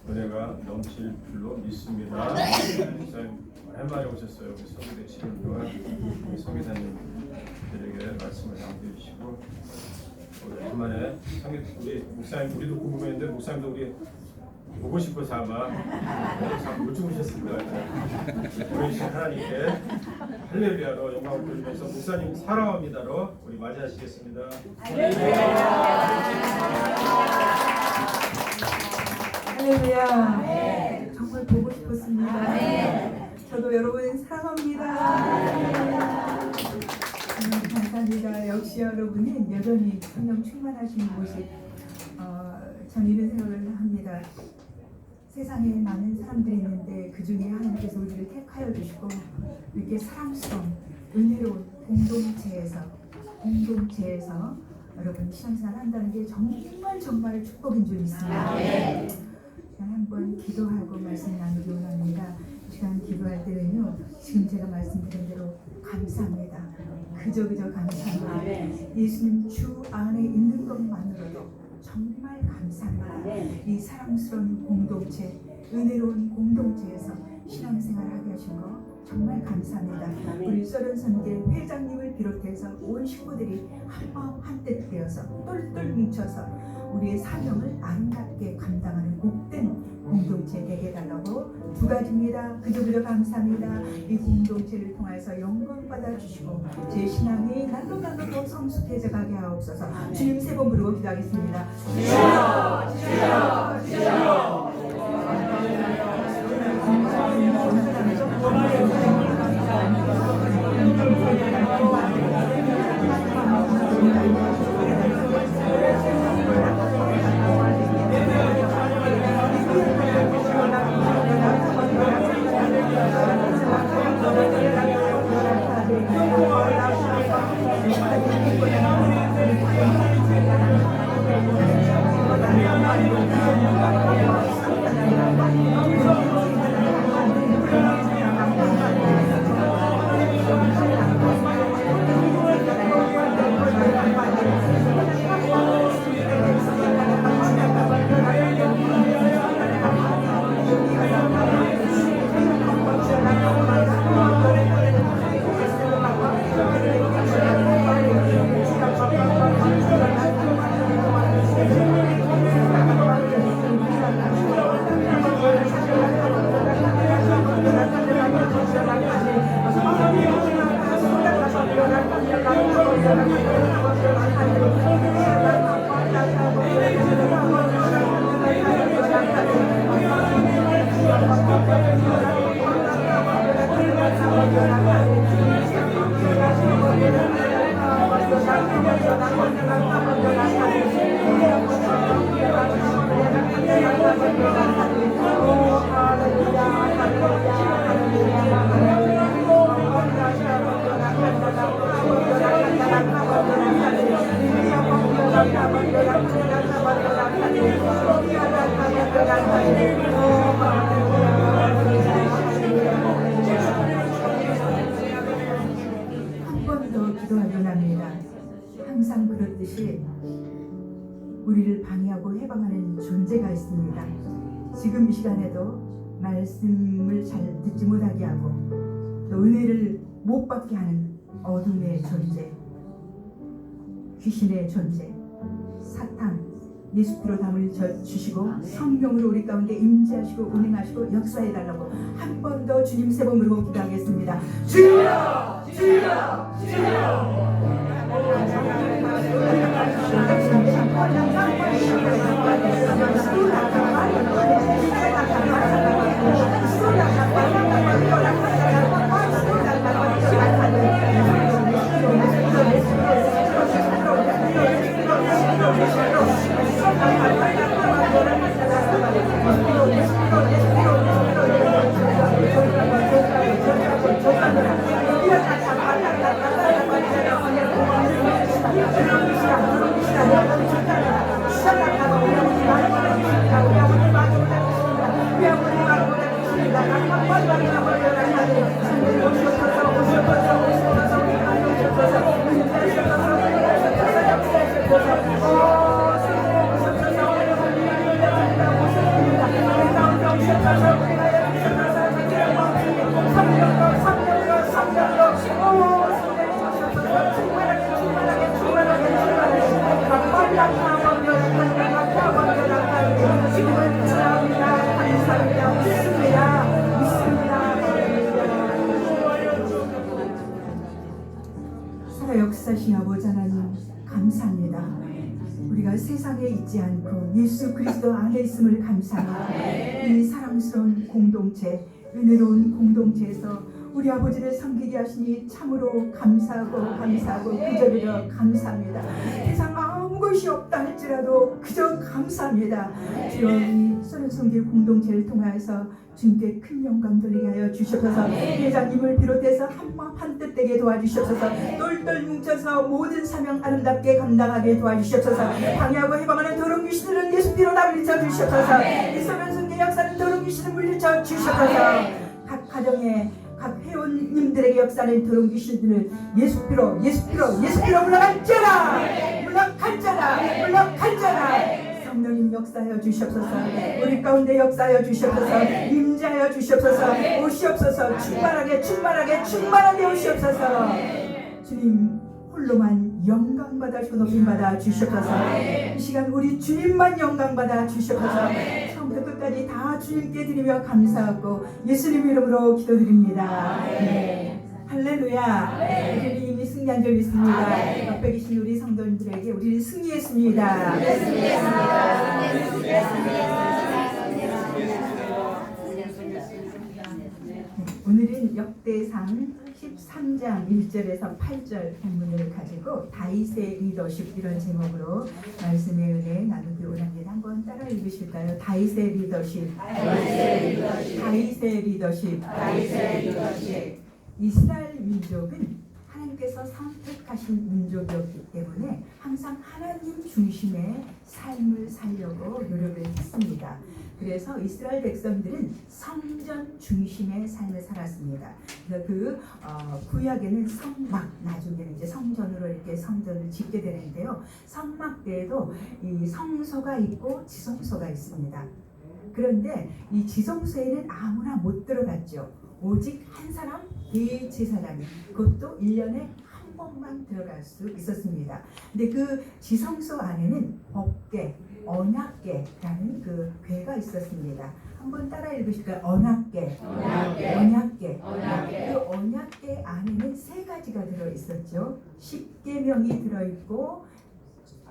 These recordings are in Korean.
은혜가 넘칠 줄로 믿습니다. 목사님 오랜만에 오셨어요. 우리 성교대 7년 동안 우리 성교사님들에게 말씀을 양보해 주시고 오랜만에 우리 목사님 우리도 궁금했는데 목사님도 우리 보고 싶어서 아마 참 못 주무셨을 것 같아요. 보이신 하나님께 할렐루야로 영광을 돌리면서 목사님 사랑합니다로 우리 맞이하시겠습니다. 할렐루야. 네. 정말 보고 싶었습니다. 네. 저도 여러분 사랑합니다. 감사합니다. 역시 여러분은 여전히 성령 충만하신 곳이 전 이런 생각을 합니다. 세상에 많은 사람들이 있는데 그 중에 하나님께서 우리를 택하여 주시고 이렇게 사랑스러운 은혜로운 공동체에서 여러분 신앙생활 한다는 게 정말 축복인 줄 믿습니다. 네. 한번 기도하고 말씀 나누기 원합니다. 이 시간 기도할 때는요, 지금 제가 말씀드린 대로 감사합니다. 그저 감사합니다. 예수님 주 안에 있는 것만으로도 정말 감사합니다. 이 사랑스러운 공동체, 은혜로운 공동체에서 신앙생활 하게 하신 거 정말 감사합니다. 우리 서른선교 회장님을 비롯해서 온 식구들이 한마음 한뜻 되어서 똘똘 뭉쳐서 우리의 사명을 아름답게 감당하는 복된 공동체 되게 해달라고 두 가지입니다. 그저 감사합니다. 이 공동체를 통해서 영광 받아주시고 제 신앙이 날로 더 성숙해져 가게 하옵소서. 주님 세 번 부르고 기도하겠습니다. 주여 주여 주여. 항상 그렇듯이 우리를 방해하고 해방하는 존재가 있습니다. 지금 이 시간에도 말씀을 잘 듣지 못하게 하고 또 은혜를 못 받게 하는 어둠의 존재, 귀신의 존재, 사탄, 예수께로 담을 주시고 성령으로 우리 가운데 임재하시고 운행하시고 역사해달라고 한 번 더 주님 세 번 부르고 기도하겠습니다. 주여! 주여! 주여! 세상에 있지 않고 예수 그리스도 안에 있음을 감사합니다. 이 사랑스러운 공동체, 은혜로운 공동체에서 우리 아버지를 섬기게 하시니 참으로 감사하고 그저그저 감사합니다. 세상 아무것이 없다 할지라도 그저 감사합니다. 주여 이 소련성교 공동체를 통하여서 주님께 큰 영광 돌리게 하여 주시옵소서. 회장님을 비롯해서 한마음 한뜻 되게 도와주시옵소서. 똘똘 뭉쳐서 모든 사명 아름답게 감당하게 도와주시옵소서. 방해하고 해방하는 더러운 귀신들은 예수 피로 다 물리쳐 주시옵소서. 이 소련성교 역사는 더러운 귀신을 물리쳐 주시옵소서. 각 가정에 각 회원님들에게 역사하는 더러운 귀신들은 예수 피로 물러간자라. 성령님 역사하여 주시옵소서. 우리 가운데 역사하여 주시옵소서. 임재하여 주시옵소서. 오시옵소서. 충만하게 오시옵소서. 주님 홀로만 영광 받아주고 높임 받아 주시옵소서. 이 시간 우리 주님만 영광 받아 주시옵소서. 처음부터 끝까지 다 주님께 드리며 감사하고 예수님 이름으로 기도드립니다. 할렐루야. 우리 이미 승리한 줄 믿습니다. 옆에 계신 우리 성도님들에게 우리는 승리했습니다. 오늘은 역대상 13장 1절에서 8절 본문을 가지고 다윗의 리더십 이런 제목으로 말씀의 은혜 나누기 원합니다. 한번 따라 읽으실까요? 다윗의 리더십. 이스라엘 민족은 하나님께서 선택하신 민족이었기 때문에 항상 하나님 중심의 삶을 살려고 노력을 했습니다. 그래서 이스라엘 백성들은 성전 중심의 삶을 살았습니다. 그래서 구약에는 성막, 나중에는 이제 성전으로 이렇게 성전을 짓게 되는데요. 성막대에도 이 성소가 있고 지성소가 있습니다. 그런데 이 지성소에는 아무나 못 들어갔죠. 오직 한 사람 대제사장이, 그것도 1년에 한 번만 들어갈 수 있었습니다. 근데 그 지성소 안에는 법궤, 언약궤라는 그 궤가 있었습니다. 한번 따라 읽으실까요? 언약궤. 그 언약궤 안에는 3가지가 들어 있었죠. 10계명이 들어 있고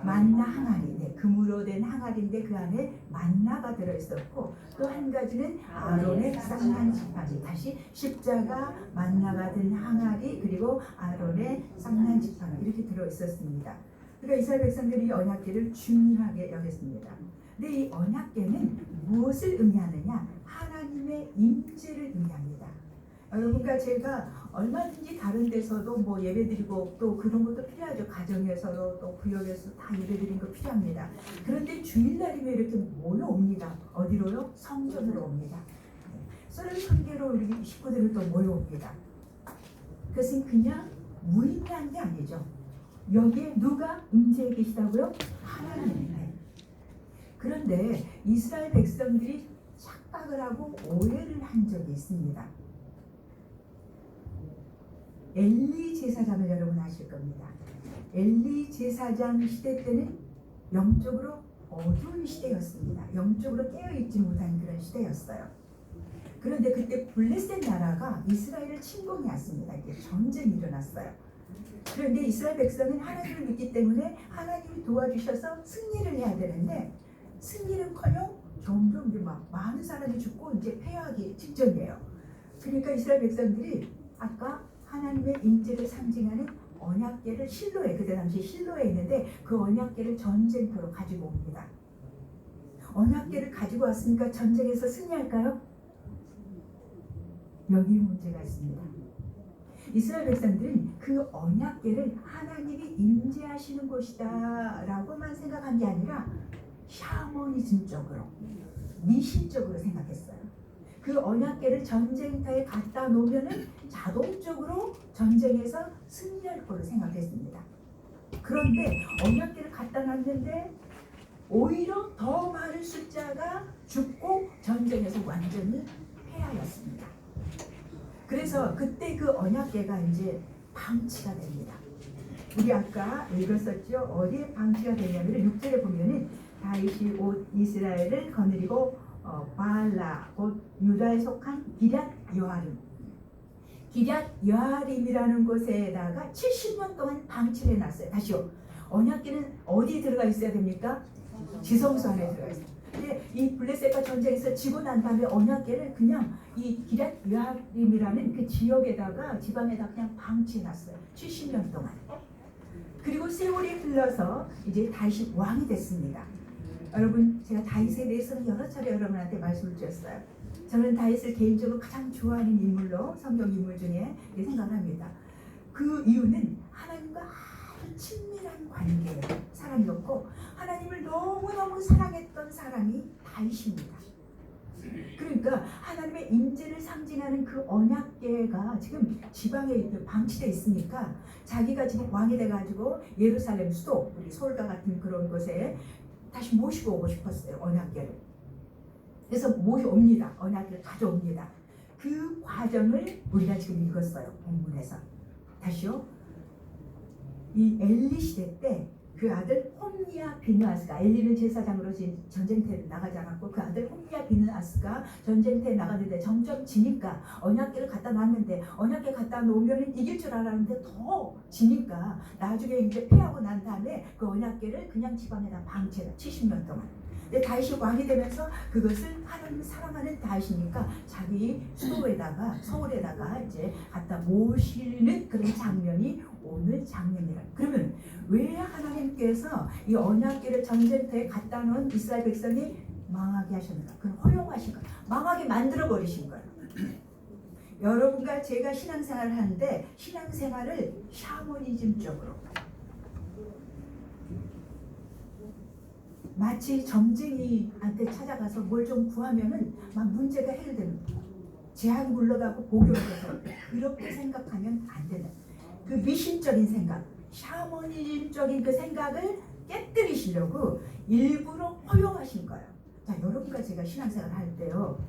만나 항아리, 금으로 된 항아리인데 그 안에 만나가 들어 있었고, 또 한 가지는 아론의 쌍난 지팡이, 다시 십자가, 만나가 든 항아리, 그리고 아론의 쌍난 지팡이 이렇게 들어 있었습니다. 그러니까 이스라엘 백성들이 이 언약궤를 중요하게 여겼습니다. 근데 이 언약궤는 무엇을 의미하느냐? 하나님의 임재를 의미합니다. 그러니까 제가 얼마든지 다른 데서도 뭐 예배드리고 또 그런 것도 필요하죠. 가정에서도 또 구역에서 다 예배드리는 거 필요합니다. 그런데 주일날이면 이렇게 모여옵니다. 어디로요? 성전으로 옵니다. 썰을 성계로 우리 식구들은 또 모여옵니다. 그것은 그냥 무의미한 게 아니죠. 여기에 누가 임재해 계시다고요? 하나님이네. 그런데 이스라엘 백성들이 착각을 하고 오해를 한 적이 있습니다. 엘리 제사장을 여러분 아실 겁니다. 엘리 제사장 시대 때는 영적으로 어두운 시대였습니다. 영적으로 깨어있지 못한 그런 시대였어요. 그런데 그때 블레셋 나라가 이스라엘을 침공해 왔습니다. 이게 전쟁이 일어났어요. 그런데 이스라엘 백성은 하나님을 믿기 때문에 하나님이 도와주셔서 승리를 해야 되는데, 승리는커녕 점점 이제 막 많은 사람이 죽고 이제 패하기 직전이에요. 그러니까 이스라엘 백성들이 아까 하나님의 임재를 상징하는 언약궤를 실로에, 그때 당시 실로에 있는데 그 언약궤를 전쟁터로 가지고 옵니다. 언약궤를 가지고 왔으니까 전쟁에서 승리할까요? 여기 문제가 있습니다. 이스라엘 백성들은 그 언약궤를 하나님이 임재하시는 곳이다 라고만 생각한 게 아니라 샤머니즘적으로, 미신적으로 생각했어요. 그 언약궤를 전쟁터에 갖다 놓으면은 자동적으로 전쟁에서 승리할 거로 생각했습니다. 그런데 언약궤를 갖다 놨는데 오히려 더 많은 숫자가 죽고 전쟁에서 완전히 패하였습니다. 그래서 그때 그 언약궤가 이제 방치가 됩니다. 우리 아까 읽었었죠. 어디에 방치가 되냐면 6절에 보면은 다윗이 온 이스라엘을 거느리고 바알라 곧 유다에 속한 기럇 여아림, 기럇 여아림이라는 곳에다가 70년 동안 방치를 해놨어요. 다시요. 언약궤는 어디에 들어가 있어야 됩니까? 지성소 안에 들어가 있어요. 근데 이 블레셋과 전쟁에서 지고 난 다음에 언약궤를 그냥 이 기럇 여아림이라는 그 지역에다가 지방에다 그냥 방치해놨어요. 70년 동안. 그리고 세월이 흘러서 이제 다윗이 왕이 됐습니다. 여러분, 제가 다윗에 대해서는 여러 차례 여러분한테 말씀을 드렸어요. 저는 다윗을 개인적으로 가장 좋아하는 인물로 성경 인물 중에 생각합니다. 그 이유는 하나님과 아주 친밀한 관계의 사람이었고 하나님을 너무너무 사랑했던 사람이 다윗입니다. 그러니까 하나님의 임재를 상징하는 그 언약궤가 지금 지방에 방치되어 있으니까 자기가 지금 왕이 돼가지고 예루살렘 수도, 우리 서울과 같은 그런 곳에 다시 모시고 오고 싶었어요. 언약궤를. 그래서 모셔옵니다. 언약궤를 가져옵니다. 그 과정을 우리가 지금 읽었어요. 본문에서. 다시요. 이 엘리 시대 때 그 아들 홈니아 비느하스가, 엘리는 제사장으로 전쟁터에 나가지 않았고 그 아들 홈니아 비느하스가 전쟁터에 나갔는데 점점 지니까 언약궤를 갖다 놨는데 언약궤 갖다 놓으면 이길 줄 알았는데 더 지니까 나중에 이제 패하고 난 다음에 그 언약궤를 그냥 지방에다 방치해라. 70년 동안. 근데 다윗이 왕이 되면서 그것을 하나님을 사랑하는 다윗이니까 자기 수도에다가 서울에다가 이제 갖다 모시는 그런 장면이 오늘 장면이라. 그러면 왜 하나님께서 이 언약궤를 전쟁터에 갖다 놓은 이스라엘 백성이 망하게 하셨는가? 그걸 허용하신 거예요. 망하게 만들어 버리신 거예요. 여러분과 제가 신앙생활을 하는데 신앙생활을 샤머니즘적으로 마치 점쟁이한테 찾아가서 뭘 좀 구하면은 막 문제가 해결되는 재앙 굴러가고 복이 오셔서 그렇게 생각하면 안 된다. 그 미신적인 생각, 샤머니즘적인 그 생각을 깨뜨리시려고 일부러 허용하신 거예요. 자, 여러분과 제가 신앙생활 할 때요,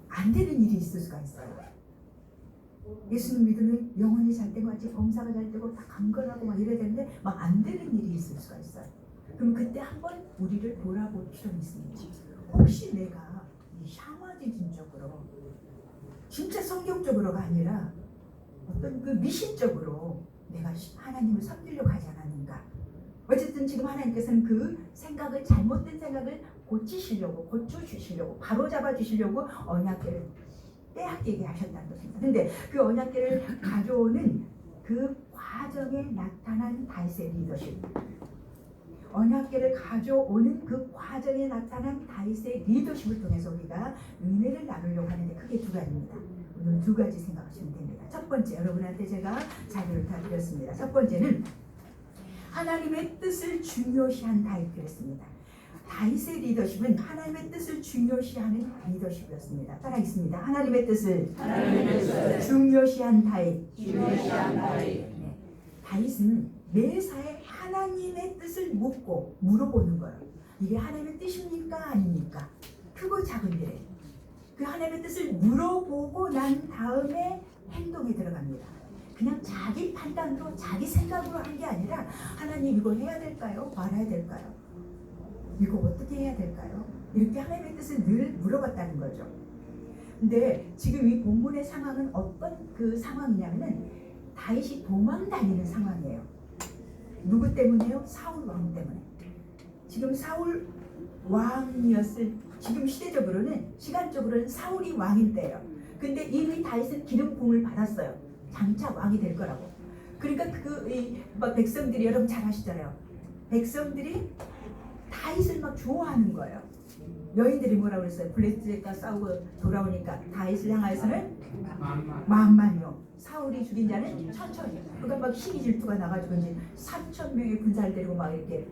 안 되는 일이 있을 수가 있어요. 예수님 믿으면 영혼이 잘 되고 같이 범사가 잘 되고 다 강건하고 막 이래야 되는데 막 안 되는 일이 있을 수가 있어요. 그럼 그때 한번 우리를 돌아볼 필요는 있습니다. 혹시 내가 이 샤머니즘적으로 진짜 성경적으로가 아니라 어떤 그 미신적으로 내가 하나님을 섬기려고 하지 않았는가? 어쨌든 지금 하나님께서는 그 생각을, 잘못된 생각을 고치시려고, 고쳐주시려고, 바로잡아 주시려고 언약궤를 빼앗기게 하셨다는 것입니다. 근데 그 언약궤를 가져오는 그 과정에 나타난 다윗의 리더십, 언약궤를 가져오는 그 과정에 나타난 다윗의 리더십을 통해서 우리가 은혜를 나누려고 하는데 크게 두 가지입니다. 오늘 두 가지 생각하시면 됩니다. 첫 번째, 여러분한테 제가 자료를 다 드렸습니다. 첫 번째는 하나님의 뜻을 중요시한 다윗이었습니다. 다윗의 리더십은 하나님의 뜻을 중요시하는 리더십이었습니다. 따라하겠습니다. 하나님의 뜻을 중요시한 다윗. 네. 다윗은 매사에 하나님의 뜻을 묻고 물어보는 거예요. 이게 하나님의 뜻입니까? 아닙니까? 크고 작은 일에 그 하나님의 뜻을 물어보고 난 다음에 행동에 들어갑니다. 그냥 자기 판단으로, 자기 생각으로 한 게 아니라 하나님 이거 해야 될까요? 말아야 될까요? 이거 어떻게 해야 될까요? 이렇게 하나님의 뜻을 늘 물어봤다는 거죠. 근데 지금 이 본문의 상황은 어떤 그 상황이냐면은 다윗이 도망 다니는 상황이에요. 누구 때문에요? 사울 왕 때문에. 지금 사울 왕이었을, 지금 시대적으로는, 시간적으로는 사울이 왕일 때예요. 근데 이미 다윗은 기름 부음을 받았어요. 장차 왕이 될 거라고. 그러니까 막 백성들이, 여러분 잘 아시잖아요. 백성들이 다윗을 막 좋아하는 거예요. 여인들이 뭐라고 그랬어요? 블레셋과 싸우고 돌아오니까 다윗을 향하여서는 만만이요, 사울이 죽인 자는 1000이요. 그러니까 막 시기 질투가 나가지고 이제 3000명의 군사를 데리고 막 이렇게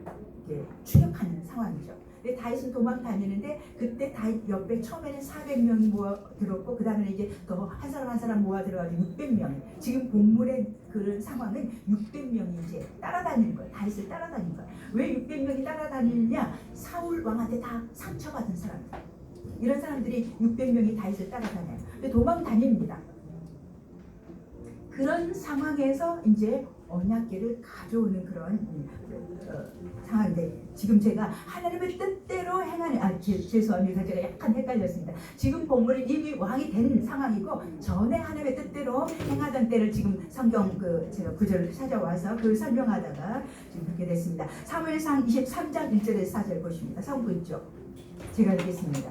추격하는 상황이죠. 근데 다윗은 도망 다니는데 그때 다윗 옆에 처음에는 400명이 모여 들었고 그 다음에 이제 더 한 사람 한 사람 모아 들어가지고 600명. 지금 본문의 그런 상황은 600명이 이제 따라다니는 거예요. 다윗을 따라다니는 거예요. 왜 600명이 따라다니느냐? 사울 왕한테 다 상처받은 사람. 이런 사람들이 600명이 다윗을 따라다녀요. 근데 도망 다닙니다. 그런 상황에서 이제 언약궤를 가져오는 그런 상황인데 지금 제가 하나님의 뜻대로 행하는 죄송합니다. 제가 약간 헷갈렸습니다. 지금 본문은 이미 왕이 된 상황이고 전에 하나님의 뜻대로 행하던 때를 지금 성경 제가 구절을 찾아와서 그걸 설명하다가 지금 그렇게 됐습니다. 사무엘상 23장 1절에서 4절 보십니다. 성부 있죠? 제가 읽겠습니다.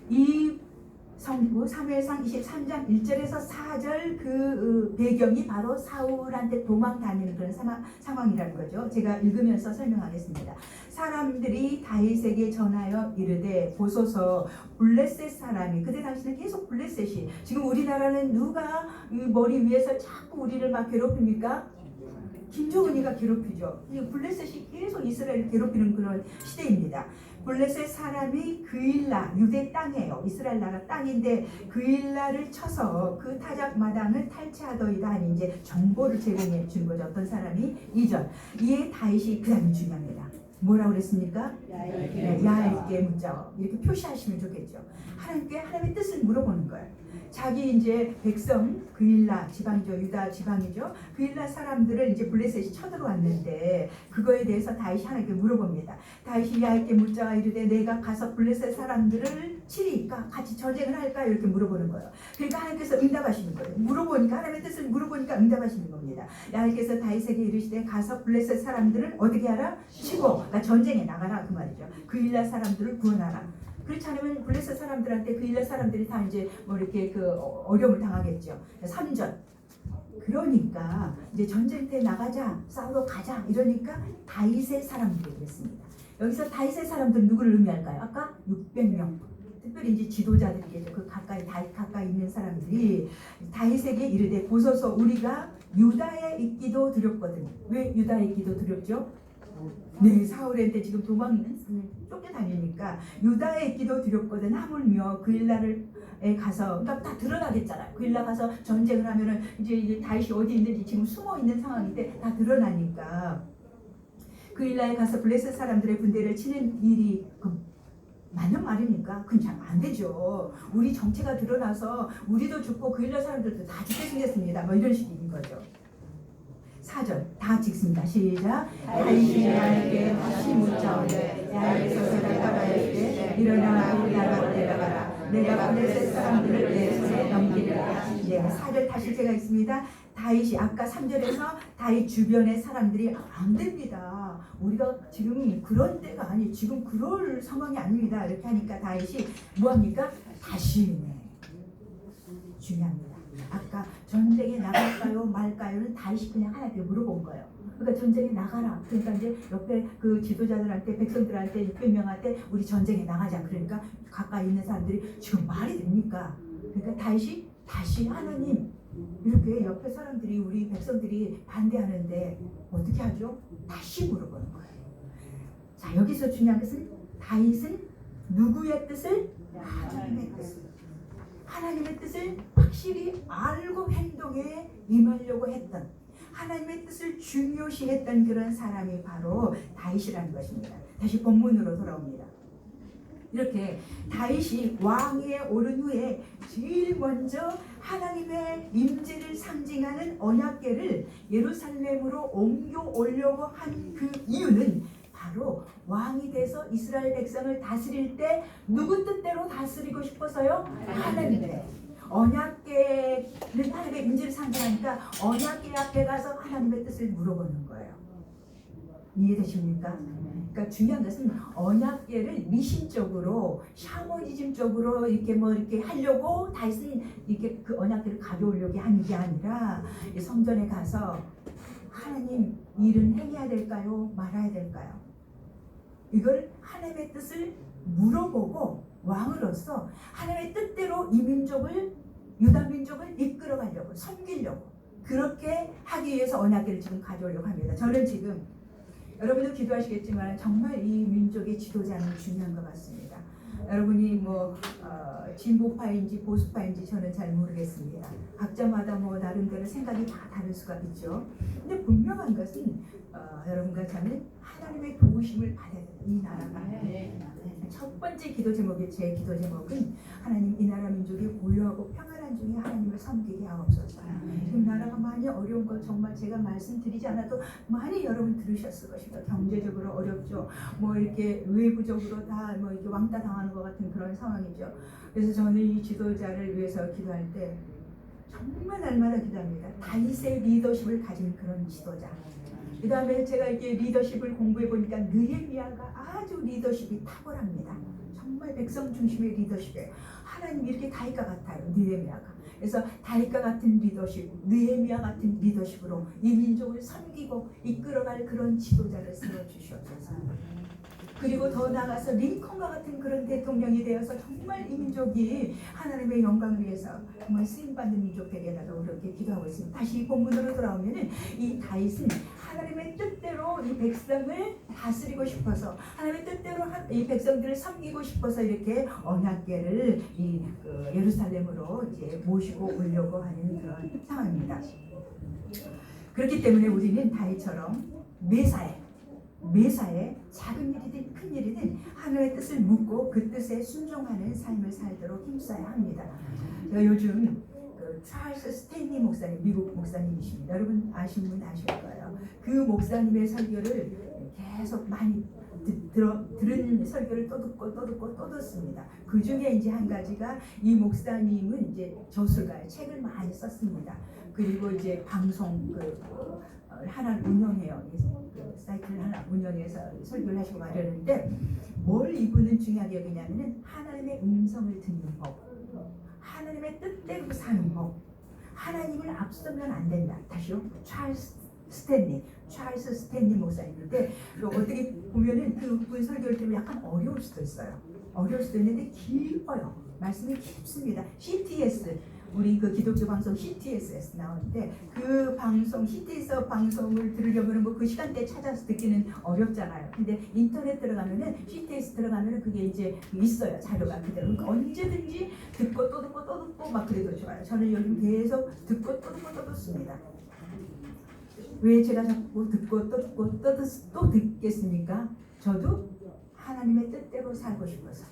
이 성부 사무엘상 23장 1절에서 4절 그 배경이 바로 사울한테 도망 다니는 그런 상황이라는 거죠. 제가 읽으면서 설명하겠습니다. 사람들이 다윗에게 전하여 이르되 보소서 블레셋 사람이 그때 당시는 계속 블레셋이 지금 우리나라는 누가 머리 위에서 자꾸 우리를 막 괴롭힙니까? 김정은이가 괴롭히죠. 블레셋이 계속 이스라엘을 괴롭히는 그런 시대입니다. 블레셋 사람이 그일라 유대 땅이에요. 이스라엘 나라 땅인데 그일라를 쳐서 그 타작 마당을 탈취하더이다 하니 이제 정보를 제공해 주는 거죠. 어떤 사람이 2절 이에 다윗이 그 다음이 중요합니다. 뭐라고 그랬습니까? 야훼께 묻자 이렇게 표시하시면 좋겠죠. 하나님께 하나님의 뜻을 물어보는 거예요. 자기 이제 백성 그일라 지방이죠. 유다 지방이죠. 그일라 사람들을 이제 블레셋이 쳐들어왔는데 그거에 대해서 다윗이 하나님께 물어봅니다. 다윗이 야훼께 묻자 이르되 내가 가서 블레셋 사람들을 치리까 같이 전쟁을 할까 이렇게 물어보는 거예요. 그러니까 하나님께서 응답하시는 거예요. 물어보니까 하나님의 뜻을 물어보니까 응답하시는 겁니다. 야훼께서 다윗에게 이르시되 가서 블레셋 사람들을 어떻게 하라? 치고 그러니까 전쟁에 나가라 그 말이죠. 그일라 사람들을 구원하라. 그렇지 않으면 블레셋 사람들한테 그일라 사람들이 다 이제 뭐 이렇게 어려움을 당하겠죠. 3절 그러니까 이제 전쟁터에 나가자 싸우러 가자 이러니까 다윗의 사람들이 그랬습니다. 여기서 다윗의 사람들은 누구를 의미할까요? 아까 600명 특별히 이제 지도자들이겠죠. 그 가까이 다윗 가까이 있는 사람들이 다윗에게 이르되 보소서 우리가 유다에 있기도 두렵거든. 왜 유다에 있기도 두렵죠? 네, 사울한테 지금 쫓겨다니니까 유다에 있기도 두렵거든. 하물며 그일라에 가서 그러니까 다 드러나겠잖아요. 그일라 가서 전쟁을 하면은 이제 다윗이 어디 있는지 지금 숨어 있는 상황인데 다 드러나니까 그일라에 가서 블레셋 사람들의 군대를 치는 일이 맞는 말입니까? 그건 잘 안 되죠. 우리 정체가 드러나서 우리도 죽고 그일라 사람들도 다 죽게 생겼습니다. 뭐 이런 식인 거죠. 4절 다 찍습니다. 시작. 다윗이 야훼께 다시 묻자오되 야훼께서 대답하였되 일어나 우리나라로 내려가라. 내가 블레셋 사람들을 내 손에 넘기리라. 네, 4절 다시 제가 있습니다. 다윗이 아까 3절에서 다윗 주변의 사람들이 안 됩니다. 우리가 지금 그런 때가 아니 지금 그럴 상황이 아닙니다. 이렇게 하니까 다윗이 뭐합니까? 다시 중요합니다. 아까 전쟁에 나갈까요 말까요는 다윗이 그냥 하나님께 물어본 거예요. 그러니까 전쟁에 나가라. 그러니까 이제 옆에 그 지도자들한테 백성들한테 600명한테 우리 전쟁에 나가자. 그러니까 가까이 있는 사람들이 지금 말이 됩니까? 그러니까 다윗이 다시 하나님 이렇게 옆에 사람들이 우리 백성들이 반대하는데 어떻게 하죠? 다시 물어보는 거예요. 자 여기서 중요한 것은 다윗은 누구의 뜻을? 하나님의 뜻을. 하나님의 뜻을 확실히 알고 행동에 임하려고 했던 하나님의 뜻을 중요시했던 그런 사람이 바로 다윗이라는 것입니다. 다시 본문으로 돌아옵니다. 이렇게 다윗이 왕위에 오른 후에 제일 먼저 하나님의 임재를 상징하는 언약궤를 예루살렘으로 옮겨오려고 한 그 이유는 바로 왕이 돼서 이스라엘 백성을 다스릴 때 누구 뜻대로 다스리고 싶어서요? 하나님의 언약궤는 하나님의 임재를 상징하니까 언약궤 앞에 가서 하나님의 뜻을 물어보는 거예요. 이해되십니까? 그러니까 중요한 것은 언약궤를 미신적으로 샤머니즘적으로 이렇게 뭐 이렇게 하려고 다윗은 이렇게 그 언약궤를 가져오려고 하는 게 아니라 성전에 가서 하나님 일은 행해야 될까요? 말아야 될까요? 이걸 하나님의 뜻을 물어보고 왕으로서 하나님의 뜻대로 이 민족을 유다 민족을 이끌어가려고 섬기려고 그렇게 하기 위해서 언약궤를 지금 가져오려고 합니다. 저는 지금 여러분도 기도하시겠지만 정말 이 민족의 지도자는 중요한 것 같습니다. 여러분이 뭐 진보파인지 보수파인지 저는 잘 모르겠습니다. 각자마다 뭐 나름대로 생각이 다 다를 수가 있죠. 근데 분명한 것은 여러분과 저는 하나님의 도우심을 받아야 돼요. 이 나라가. 첫 번째 기도 제목이 제 기도 제목은 하나님 이 나라 민족이 고요하고 평안한 평안한 중에 하나님을 섬기게 하옵소서. 지금 나라가 많이 어려운 거 정말 제가 말씀드리지 않아도 많이 여러분 들으셨을 것입니다. 경제적으로 어렵죠. 뭐 이렇게 외부적으로 다 뭐 이렇게 왕따 당하는 것 같은 그런 상황이죠. 그래서 저는 이 지도자를 위해서 기도할 때 정말 날마다 기도합니다. 다윗의 리더십을 가진 그런 지도자. 그 다음에 제가 이게 리더십을 공부해 보니까 느헤미야가 아주 리더십이 탁월합니다. 정말 백성 중심의 리더십이에요. 하나님 이렇게 다윗과 같아요. 느헤미야가. 그래서 다윗과 같은 리더십, 느헤미야 같은 리더십으로 이 민족을 섬기고 이끌어갈 그런 지도자를 세워 주시옵소서. 그리고 더 나아가서 링컨과 같은 그런 대통령이 되어서 정말 이 민족이 하나님의 영광을 위해서 정말 쓰임받는 민족 되게 해달라고 그렇게 기도하고 있습니다. 다시 이 본문으로 돌아오면은 이 다윗은 하나님의 뜻대로 이 백성을 다스리고 싶어서 하나님의 뜻대로 이 백성들을 섬기고 싶어서 이렇게 언약궤를 예루살렘으로 이제 모시고 오려고 하는 그런 상황입니다. 그렇기 때문에 우리는 다윗처럼 매사에 작은 일이든 큰 일이든 하나님의 뜻을 묻고 그 뜻에 순종하는 삶을 살도록 힘써야 합니다. 제가 요즘 찰스 스탠리 목사님, 미국 목사님이십니다. 여러분 아시는 분 아실 거예요. 그 목사님의 설교를 계속 많이 들은 설교를 또 듣고 듣습니다. 그 중에 이제 한 가지가 이 목사님은 이제 저술가예요. 책을 많이 썼습니다. 그리고 이제 방송 하나 운영해요. 사이트를 하나 운영해서 설교를 하시고 말하는데 뭘 이분은 중요하게 여기냐면은 하나님의 음성을 듣는 법, 하나님의 뜻대로 사는 법, 하나님을 앞서면 안 된다. 다시요. 찰스 스탠리 목사님인데 어떻게 보면은 그분 설교를 들으면 약간 어려울 수도 있어요. 어려울 수도 있는데 깊어요. 말씀이 깊습니다. CTS 우리 그 기독교 방송 CTS에서 나오는데 그 방송 CTS 방송을 들으려면 뭐 그 시간대에 찾아서 듣기는 어렵잖아요. 근데 인터넷 들어가면은 CTS 들어가면은 그게 이제 있어요. 자료가 그대로. 그러니까 언제든지 듣고 또 듣고 막 그래도 좋아요. 저는 요즘 계속 듣고 또 듣습니다. 왜 제가 자꾸 듣고 또 듣겠습니까? 저도 하나님의 뜻대로 살고 싶어서.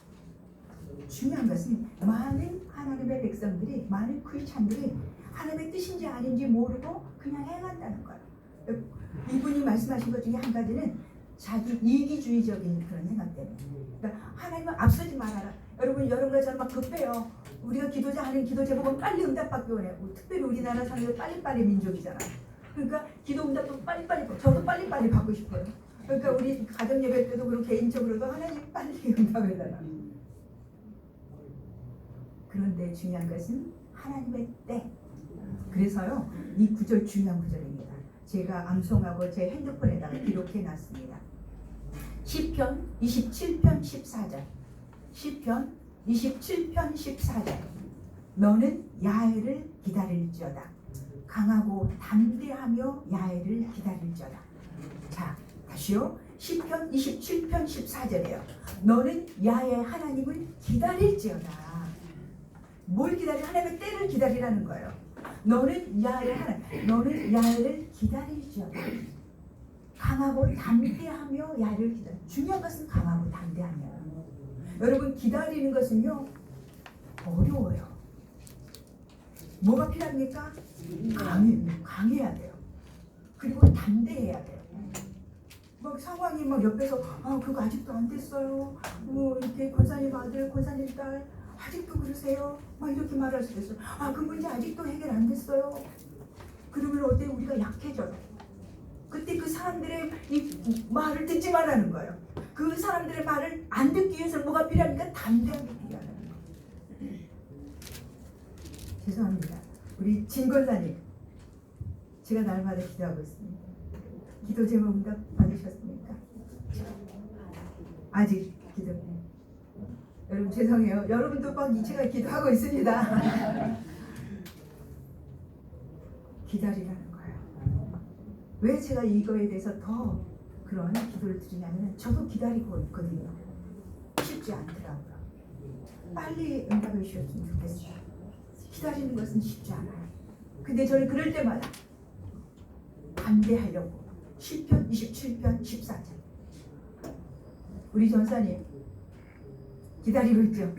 중요한 것은 많은 하나님의 백성들이, 많은 크리스찬들이 하나님의 뜻인지 아닌지 모르고 그냥 행한다는 거예요. 이분이 말씀하신 것 중에 한 가지는 자기 이기주의적인 그런 생각 때문에. 그러니까 하나님은 앞서지 말아라. 여러분 여러 가지 막 급해요. 우리가 기도자 하는 기도 제목은 빨리 응답받기 원해요. 특별히 우리나라 사람들 빨리빨리 민족이잖아요. 그러니까 기도 응답도 빨리빨리, 저도 빨리빨리 받고 싶어요. 그러니까 우리 가정 예배 때도 그렇고 개인적으로도 하나님 빨리 응답해달라. 그런데 중요한 것은 하나님의 때. 그래서요 이 구절 중요한 구절입니다. 제가 암송하고 제 핸드폰에다가 기록해 놨습니다. 시편 27편 14절. 시편 27편 14절. 너는 야훼를 기다릴지어다. 강하고 담대하며 야훼를 기다릴지어다. 자, 다시요. 시편 27편 14절이에요. 너는 야훼 하나님을 기다릴지어다. 뭘 기다려? 하나님의 때를 기다리라는 거예요. 너는 야훼를 기다릴지어다. 강하고 담대하며 야훼를 기다려. 중요한 것은 강하고 담대하며. 여러분 기다리는 것은요 어려워요. 뭐가 필요합니까? 강해야 돼요. 그리고 담대해야 돼요. 막 상황이 막 옆에서 그거 아직도 안 됐어요. 뭐 이렇게 권사님 아들, 권사님 딸 아직도 그러세요? 막 이렇게 말할 수도 있어요. 그 문제 아직도 해결 안 됐어요. 그러면 어때? 우리가 약해져요. 그때 그 사람들의 이 말을 듣지 말라는 거예요. 그 사람들의 말을 안 듣기 위해서 뭐가 필요합니까? 담대하게 필요하다는 거예요. 죄송합니다. 우리 진 권사님, 제가 날마다 기도하고 있습니다. 기도 제목 응답 받으셨습니까? 아직 기도. 여러분 죄송해요. 여러분도 막 제가 기도하고 있습니다. 기다리라는 거예요. 왜 제가 이거에 대해서 더 그런 기도를 드리냐면 저도 기다리고 있거든요. 쉽지 않더라고요. 빨리 응답해 주셨으면 좋겠어요. 기다리는 것은 쉽지 않아요. 근데 저는 그럴 때마다 담대하려고 시편 27편 14절. 우리 전사님 기다리고 있죠?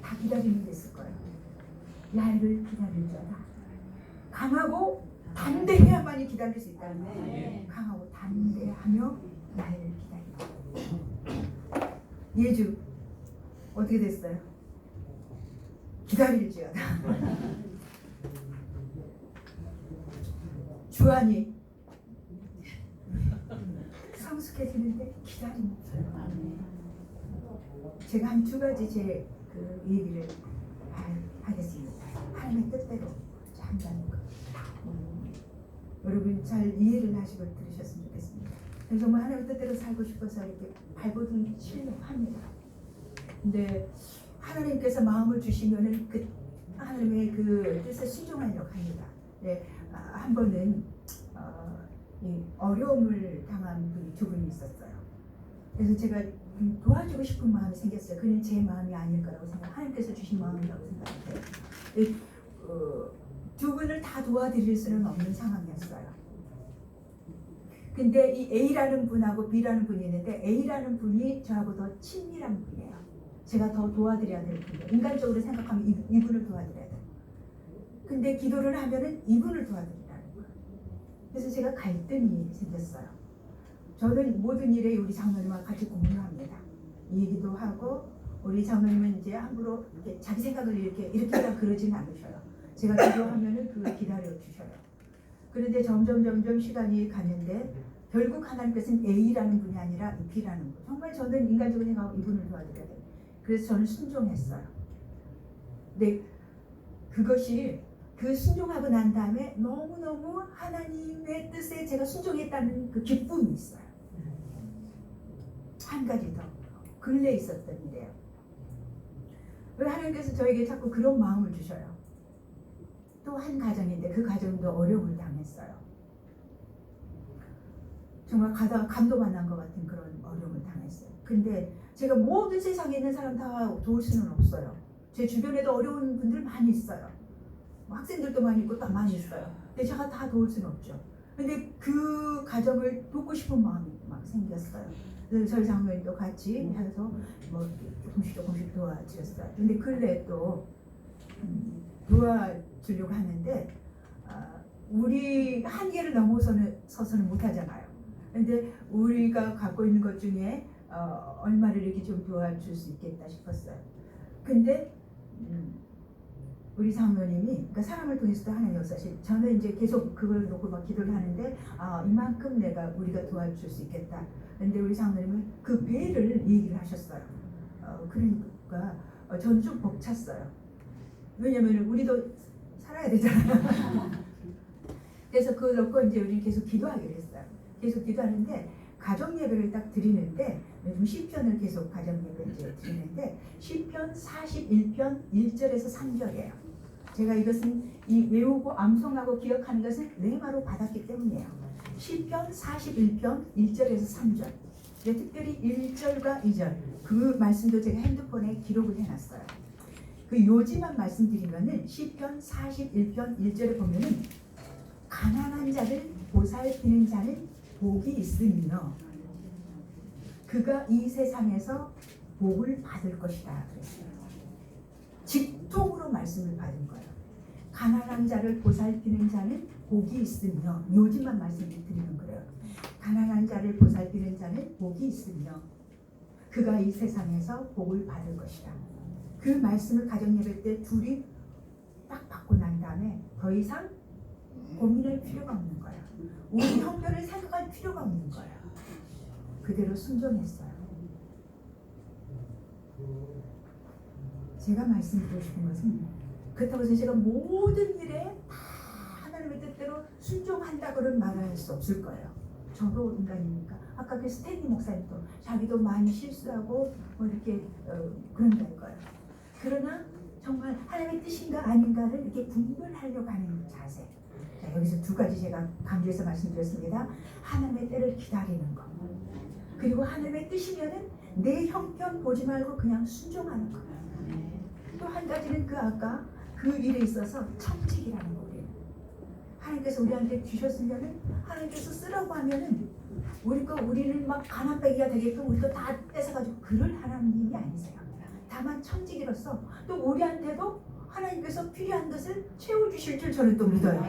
다 기다리는 게 있을 거예요. 나를 기다릴 자다. 강하고 담대해야만이 기다릴 수 있다는 거예요. 강하고 담대하며 나를 기다린다. 예주 어떻게 됐어요? 기다릴지어다. 주한이 성숙해지는데 기다림 없어요. 제가 한 두 가지 제 그 얘기를 하겠습니다. 하나님의 뜻대로 한다는 거. 여러분 잘 이해를 하시고 들으셨으면 좋겠습니다. 정말 하나님의 뜻대로 살고 싶어서 이렇게 발버둥 치려합니다. 근데 하나님께서 마음을 주시면은 그 하나님의 그 뜻에 순종하려고 합니다. 네, 한 번은 이 어려움을 당한 분이 두 분이 있었어요. 그래서 제가 도와주고 싶은 마음이 생겼어요. 그는 제 마음이 아닐 거라고 생각. 하나님께서 주신 마음이라고 생각해요. 두 분을 다 도와드릴 수는 없는 상황이었어요. 근데 이 A라는 분하고 B라는 분이 있는데 A라는 분이 저하고 더 친밀한 분이에요. 제가 더 도와드려야 될 분이에요. 인간적으로 생각하면 이분을 도와드려야 돼요. 근데 기도를 하면은 이분을 도와드리라는 거예요. 그래서 제가 갈등이 생겼어요. 저는 모든 일에 우리 장로님과 같이 공유합니다. 이 얘기도 하고 우리 장로님은 이제 함부로 이렇게 자기 생각을 이렇게 다 그러진 않으셔요. 제가 기도하면은 그걸 기다려 주셔요. 그런데 점점 시간이 갔는데 결국 하나님께서는 A라는 분이 아니라 B라는 분. 정말 저는 인간적으로 생각하고 이분을 도와드려야 돼요. 그래서 저는 순종했어요. 근데 그것이 그 순종하고 난 다음에 너무너무 하나님의 뜻에 제가 순종했다는 그 기쁨이 있어요. 한 가지 더 근래에 있었던 일이에요. 하나님께서 저에게 자꾸 그런 마음을 주셔요. 또 한 가정인데 그 가정도 어려움을 당했어요. 정말 가다가 감동만 것 같은 그런 어려움을 당했어요. 근데 제가 모든 세상에 있는 사람 다 도울 수는 없어요. 제 주변에도 어려운 분들 많이 있어요. 학생들도 많이 있고 다 많이 있어요. 근데 제가 다 도울 수는 없죠. 근데 그 가정을 돕고 싶은 마음이 막 생겼어요. 그래서 저희 장로님도 같이 해서 뭐 조금씩 도와주셨어요. 근데 근래 또 도와주려고 하는데 우리 한계를 넘어서는 못하잖아요. 근데 우리가 갖고 있는 것 중에 얼마를 이렇게 좀 도와줄 수 있겠다 싶었어요. 근데 우리 장로님이 그러니까 사람을 통해서도 하나님 역사실 저는 이제 계속 그걸 놓고 막 기도를 하는데 이만큼 우리가 도와줄 수 있겠다. 근데 우리 장로님은 그 배를 얘기를 하셨어요. 그러니까 저는 좀 벅찼어요. 왜냐면 우리도 살아야 되잖아요. 그래서 그걸 놓고 이제 우리 계속 기도하기로 했어요. 계속 기도하는데 가정 예배를 딱 드리는데 요즘 시편을 계속 가정 예배 이제 드리는데 시편 41편 1절에서 3절이에요. 제가 이것은 이 외우고 암송하고 기억하는 것은 레마로 받았기 때문이에요. 시편 41편 1절에서 3절. 특별히 1절과 2절 그 말씀도 제가 핸드폰에 기록을 해놨어요. 그 요지만 말씀드리면은 시편 41편 1절에 보면은 가난한 자를 보살피는 자는 복이 있으며 그가 이 세상에서 복을 받을 것이다 그랬어요. 직통으로 말씀을 받은 거예요. 가난한 자를 보살피는 자는 복이 있으며 요지만 말씀드리면 그래요. 가난한 자를 보살피는 자는 복이 있으며 그가 이 세상에서 복을 받을 것이다. 그 말씀을 가정예배 때 둘이 딱 받고 난 다음에 더 이상 고민할 필요가 없는 거야. 우리 형편을 생각할 필요가 없는 거야. 그대로 순종했어요. 제가 말씀드리고 싶은 것은 그렇다고 해서 제가 모든 일에 다 하나님의 뜻대로 순종한다고는 말할 수 없을 거예요. 저도 인간이니까. 아까 그 스탠리 목사님도 자기도 많이 실수하고 뭐 이렇게 그런다는 거예요. 그러나 정말 하나님의 뜻인가 아닌가를 이렇게 분별하려고 하는 자세. 자, 여기서 두 가지 제가 강조해서 말씀드렸습니다. 하나님의 때를 기다리는 것. 그리고 하나님의 뜻이면은 내 형편 보지 말고 그냥 순종하는 것. 또 한 가지는 그 아까 그 일에 있어서 청직이라는 거예요. 하나님께서 우리한테 주셨으면은 하나님께서 쓰라고 하면은 우리는 막 가난뱅이가 되게끔 우리도 다 뺏어가지고 그럴 하나님이 아니세요. 다만 청지기로서 또 우리한테도 하나님께서 필요한 것을 채워주실 줄 저는 또 믿어요.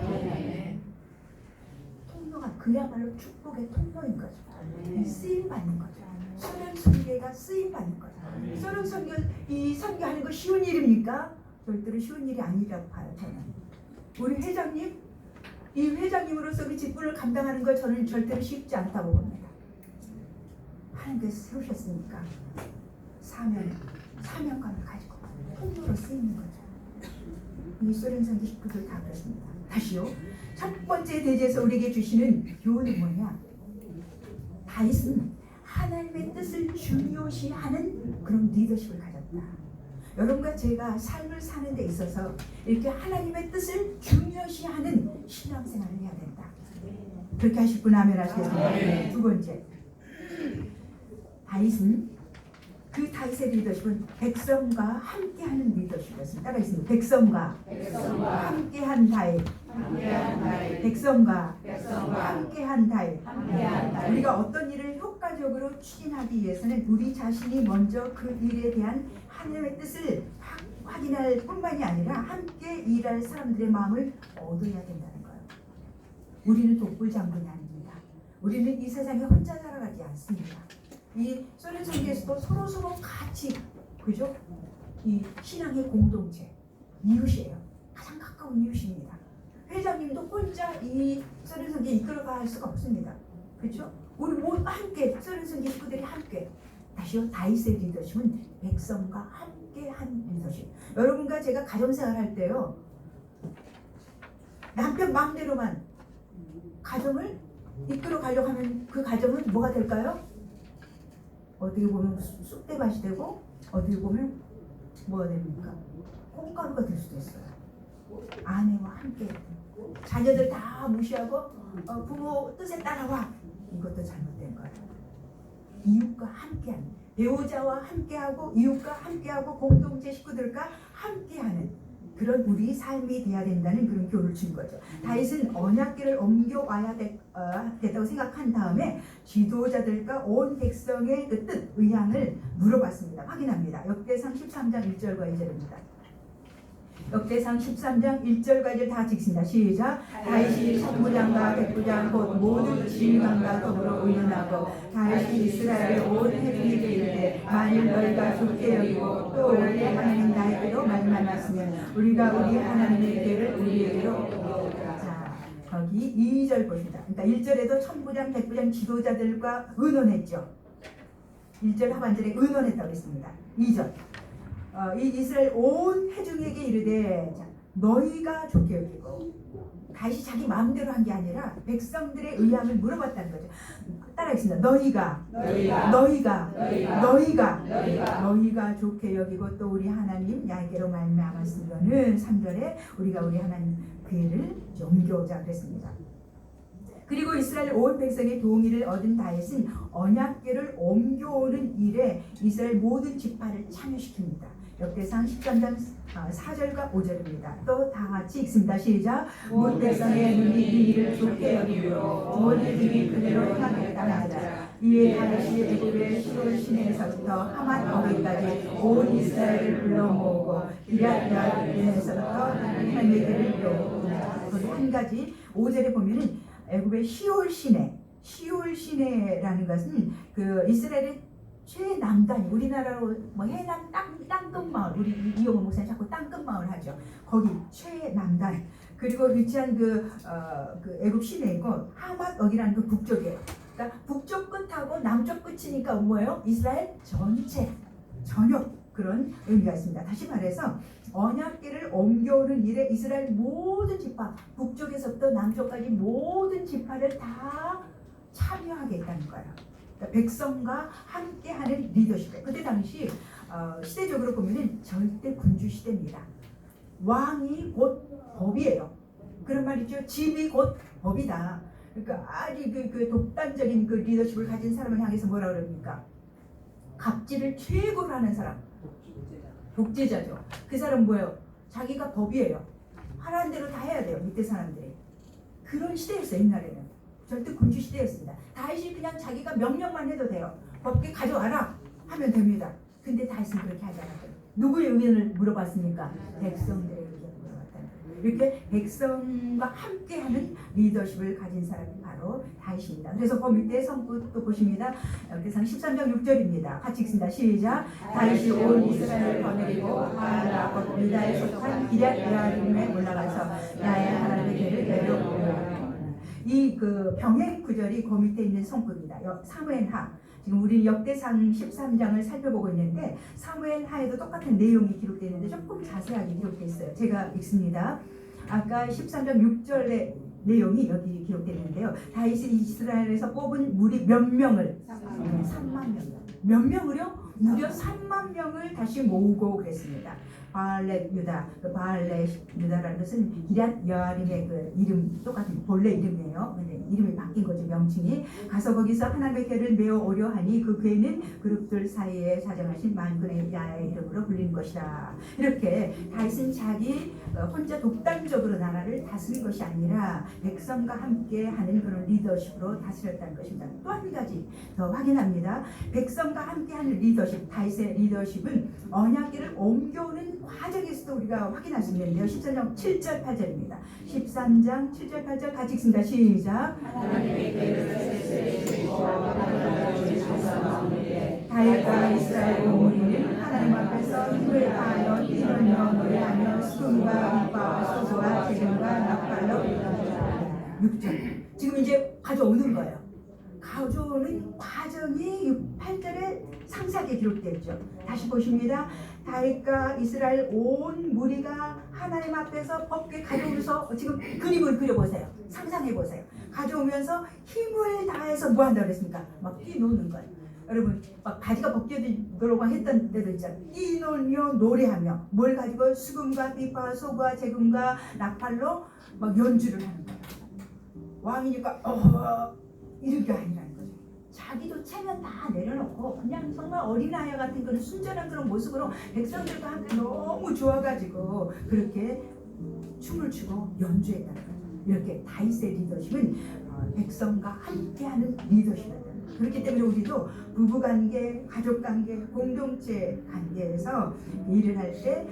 통로가 그야말로 축복의 통로인 거죠. 쓰임 받는 거죠. 소련 선교가 쓰임 받는 거죠. 소련 선교 이 선교하는 거 쉬운 일입니까? 절대로 쉬운 일이 아니라고 봐요. 저는 우리 회장님 이 회장님으로서 그 직분을 감당하는 거 저는 절대로 쉽지 않다고 봅니다. 하나님께서 세우셨으니까 사명감을 가지고 통로로 쓰이는 거죠. 이 소련 선교 식구들 다 그렇습니다. 다시요. 첫 번째 대지에서 우리에게 주시는 교훈은 뭐냐? 다윗은 하나님의 뜻을 중요시하는 그런 리더십을 가졌다. 여러분과 제가 삶을 사는 데 있어서 이렇게 하나님의 뜻을 중요시하는 신앙생활을 해야 된다. 그렇게 하실 분 아멘 하시겠습니다. 두 번째, 다윗은 그 다윗의 리더십은 백성과 함께하는 리더십이었습니다. 따라했습니다. 백성과 함께한 다윗. 백성과 함께한 다윗. 우리가 어떤 일을 효과적으로 추진하기 위해서는 우리 자신이 먼저 그 일에 대한 하나님의 뜻을 확인할 뿐만이 아니라 함께 일할 사람들의 마음을 얻어야 된다는 거예요. 우리는 독불 장군이 아닙니다. 우리는 이 세상에 혼자 살아가지 않습니다. 이 소련 선교에서도 서로 같이 그죠? 이 신앙의 공동체, 이웃이에요. 가장 가까운 이웃입니다. 회장님도 혼자 이 소련 선교 이끌어갈 수가 없습니다. 그렇죠? 우리 모두 함께 소련 선교 식구들이 함께 다시요. 다윗의 리더십은 백성과 함께한 리더십. 여러분과 제가 가정생활 할 때요. 남편 마음대로만 가정을 이끌어 가려고 하면 그 가정은 뭐가 될까요? 어떻게 보면 쑥대밭이 되고 어떻게 보면 뭐가 됩니까? 콩가루가 될 수도 있어요. 아내와 함께 자녀들 다 무시하고 부모 뜻에 따라와. 이것도 잘못된 거예요. 이웃과 함께하는, 배우자와 함께하고 이웃과 함께하고 공동체 식구들과 함께하는 그런 우리 삶이 돼야 된다는 그런 교훈을 준 거죠. 다윗은 언약궤를 옮겨와야 됐다고 생각한 다음에 지도자들과 온 백성의 그 뜻, 의향을 물어봤습니다. 확인합니다. 역대상 13장 1절과 2절입니다. 역대상 13장 1절과 2절 다 읽습니다. 시작. 다윗이 천부장과 백부장 곧 모든 지휘관과 더불어 의논하고 다윗이 이스라엘의 온 회중에게 이르되 만일 너희가 좋게 여기고 또 우리 하나님 나에게로 만나놨으면 우리가 우리 하나님의 궤를 우리에게로 옮겨오리라. 자, 거기 2절 보십니다. 그러니까 1절에도 천부장 백부장 지도자들과 의논했죠. 1절 하반절에 의논했다고 했습니다. 2절 이 이스라엘 온 회중에게 이르되 자, 너희가 좋게 여기고 다시 자기 마음대로 한 게 아니라 백성들의 의향을 물어봤다는 거죠. 따라하겠습니다. 너희가 좋게 여기고 또 우리 하나님 야훼께로 말미암았으면은 3절에 우리가 우리 하나님 궤를 옮겨오자 그랬습니다. 그리고 이스라엘 온 백성의 동의를 얻은 다윗은 언약궤를 옮겨오는 일에 이스라엘 모든 지파를 참여시킵니다. 역대상 13장 4절과 5절입니다. 또 다 같이 읽습니다. 시작. 온 백성의 눈이 이 일을 좋게 여기고 온 회중이 그대로 행하겠다 하자. 이에 다윗이 애굽의 시올 시내에서부터 하맛 거기까지 온 이스라엘을 불러 모으고 기럇야림에서부터 하나님의 궤를 이루고 거기 한 가지 5절에 보면은 애굽의 시올 시내라는 것은 그 이스라엘의 최남단, 우리나라로 뭐 해남 땅끝 마을, 우리 이용호 목사님 자꾸 땅끝 마을 하죠. 거기 최남단. 그리고 위치한 그 애굽 시내이고 하맛 어기라는 그 북쪽이에요. 그러니까 북쪽 끝하고 남쪽 끝이니까 뭐예요? 이스라엘 전체, 전역 그런 의미가 있습니다. 다시 말해서 언약궤를 옮겨오는 일에 이스라엘 모든 지파, 북쪽에서부터 남쪽까지 모든 지파를 다 참여하게 했다는 거예요. 그러니까 백성과 함께하는 리더십. 그때 당시 시대적으로 보면은 절대 군주 시대입니다. 왕이 곧 법이에요. 그런 말이죠. 집이 곧 법이다. 그러니까 아주 그 독단적인 그 리더십을 가진 사람을 향해서 뭐라 그럽니까? 갑질을 최고로 하는 사람. 독재자죠. 그 사람 뭐예요? 자기가 법이에요. 하라는 대로 다 해야 돼요. 밑에 사람들이. 그런 시대였어요. 옛날에는. 절대 군주 시대였습니다. 다윗이 그냥 자기가 명령만 해도 돼요. 법계 가져와라 하면 됩니다. 근데 다윗은 그렇게 하지 않았어요. 누구의 의견을 물어봤습니까? 백성들의 이렇게 백성과 함께하는 리더십을 가진 사람이 바로 다윗입니다. 그래서 그 밑에 성구도 보십니다. 역대상 13장 6절입니다. 같이 읽습니다. 시작. 다윗이 온 이스라엘을 거느리고 바알과 유다에 속한 기럇 여아림에 올라가서 나의 하나님의 죄를 내려오려. 이 그 병행 구절이 그 밑에 있는 성구입니다. 사무엘하. 지금 우리 역대상 13장을 살펴보고 있는데 사무엘하에도 똑같은 내용이 기록되어 있는데 조금 자세하게 기록되어 있어요. 제가 읽습니다. 아까 13장 6절의 내용이 여기 기록되어 있는데요. 다윗이 이스라엘에서 뽑은 무리 몇 명을 3만 명. 몇 명을요? 무려 3만 명을 다시 모으고 그랬습니다. 바알렛 유다, 그 바알렛 유다라는 것은 기럇 여아림의 그 이름 똑같은 본래 이름이에요. 근데 이름이 바뀐 거죠, 명칭이. 가서 거기서 하나님의 궤를 메어 오려 하니 그 궤는 그룹들 사이에 사정하신 만군의 야의 이름으로 불리는 것이다. 이렇게 다윗은 자기 혼자 독단적으로 나라를 다스린 것이 아니라 백성과 함께 하는 그런 리더십으로 다스렸다는 것입니다. 또 한 가지 더 확인합니다. 백성과 함께하는 리더십, 다윗의 리더십은 언약궤를 옮겨오는 과정에서도 우리가 확인할 수 있는데요. 13장 7절 8절입니다. 13장 7절 8절 같이 읽습니다. 시작. 다윗과 이스라엘 온 무리는 하나님 앞에서 힘을 다하여 뛰놀며 노래하며 수금과 빛과 소소와 재금과 나팔로 6절. 지금 이제 가져오는 거예요. 가져오는 과정이 8절에 상세하게 기록되었죠. 다시 보십니다. 다윗과 이스라엘 온 무리가 하나님 앞에서 법궤 가져오면서 지금 그림을 그려보세요. 상상해보세요. 가져오면서 힘을 다해서 뭐 한다고 그랬습니까? 막 뛰노는 거예요. 여러분 막 바지가 벗겨지도록 했던 데도 있잖아요. 뛰놀며 노래하며 뭘 가지고 수금과 비파 소과 재금과 나팔로 막 연주를 하는 거예요. 왕이니까 이런 게 아니라는 거죠. 자기도 체면 다 내려놓고 그냥 정말 어린아이 같은 그런 순전한 그런 모습으로 백성들과 함께 너무 좋아가지고 그렇게 춤을 추고 연주했다는 거예요. 이렇게 다윗의 리더십은 백성과 함께하는 리더십이다. 그렇기 때문에 우리도 부부관계, 가족관계, 공동체 관계에서 일을 할 때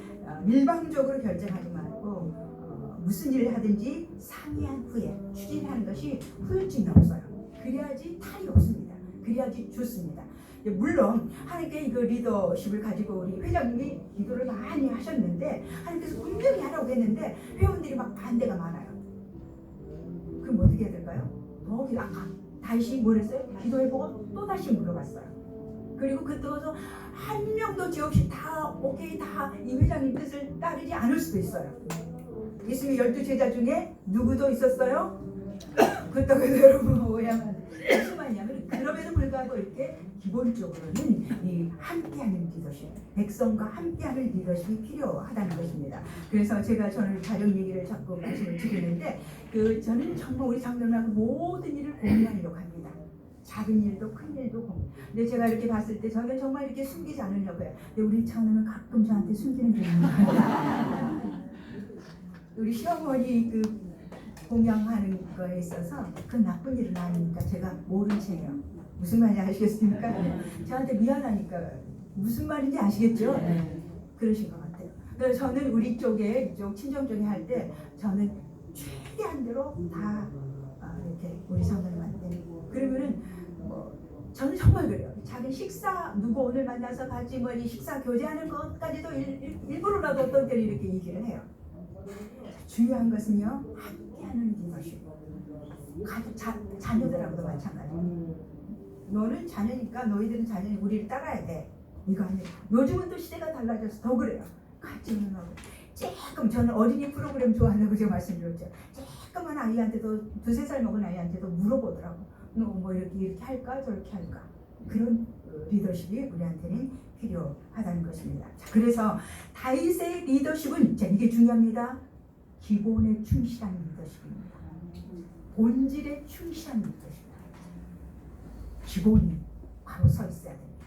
일방적으로 결정하지 말고 무슨 일을 하든지 상의한 후에 추진하는 것이 후유증이 없어요. 그래야지 탈이 없습니다. 그래야지 좋습니다. 물론 하나님께 그 리더십을 가지고 우리 회장님이 기도를 많이 하셨는데 하나님께서 분명히 하라고 했는데 회원들이 막 반대가 많아요. 그럼 어떻게 해야 될까요? 더 아까 다시 뭘 했어요? 기도해보고 또 다시 물어봤어요. 그리고 그때서 한 명도 죄 없이 다 오케이 다 이 회장님 뜻을 따르지 않을 수도 있어요. 예수님의 12제자 중에 누구도 있었어요? 그렇다고 해서 여러분 오해하면 무슨 말이냐면 그럼에도 불구하고 이렇게 기본적으로는 이 함께하는 리더십, 백성과 함께하는 리더십이 필요하다는 것입니다. 그래서 저는 가족 얘기를 자꾸 말씀을 드리는데 저는 정말 우리 장로님하고 모든 일을 공유하려고 합니다. 작은 일도 큰 일도 공유. 근데 제가 이렇게 봤을 때 저는 정말 이렇게 숨기지 않으려고 해요. 근데 우리 장로는 가끔 저한테 숨기는 게 있는 거예요. 우리 시어머니 공양하는 거에 있어서 그 나쁜 일은 아니니까 제가 모른 채요. 무슨 말인지 아시겠습니까? 저한테 미안하니까 무슨 말인지 아시겠죠? 그러신 것 같아요. 그래서 저는 우리 쪽에 이쪽 친정 쪽에 할 때 저는 최대한대로 다 이렇게 우리 성도님한테 그러면은 저는 정말 그래요. 작은 식사 누구 오늘 만나서 같이 이 식사 교제하는 것까지도 일부러라도 어떤 때는 이렇게 얘기를 해요. 중요한 것은요. 함께하는 리더십. 자녀들하고도 마찬가지예요. 너는 자녀니까 너희들은 자녀니 우리를 따라야 돼. 이거 아니에요. 요즘은 또 시대가 달라져서 더 그래요. 같이 운동하고. 조금 저는 어린이 프로그램 좋아한다고 제가 말씀드렸죠. 조그만 아이한테도 2-3살 먹은 아이한테도 물어보더라고. 너 뭐 이렇게 할까 저렇게 할까. 그런 리더십이 우리한테는 필요하다는 것입니다. 자, 그래서 다윗의 리더십은 이게 중요합니다. 기본에 충실한 리더십입니다. 본질에 충실한 리더십입니다. 기본이 바로 서 있어야 됩니다.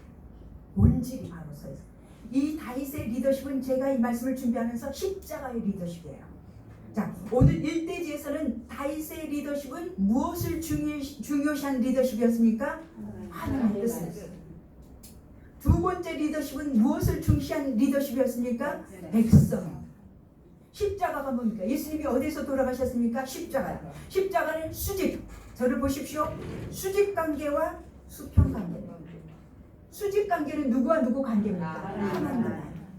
본질이 바로 서 있어요. 이 다윗의 리더십은 제가 이 말씀을 준비하면서 십자가의 리더십이에요. 자, 오늘 1대지에서는 다윗의 리더십은 무엇을 중요시한 리더십이었습니까? 하나님의 뜻을. 두 번째 리더십은 무엇을 중시한 리더십이었습니까? 백성. 십자가가 뭡니까? 예수님이 어디서 돌아가셨습니까? 십자가요. 십자가는 수직. 저를 보십시오. 수직 관계와 수평 관계. 수직 관계는 누구와 누구 관계입니까? 하나님.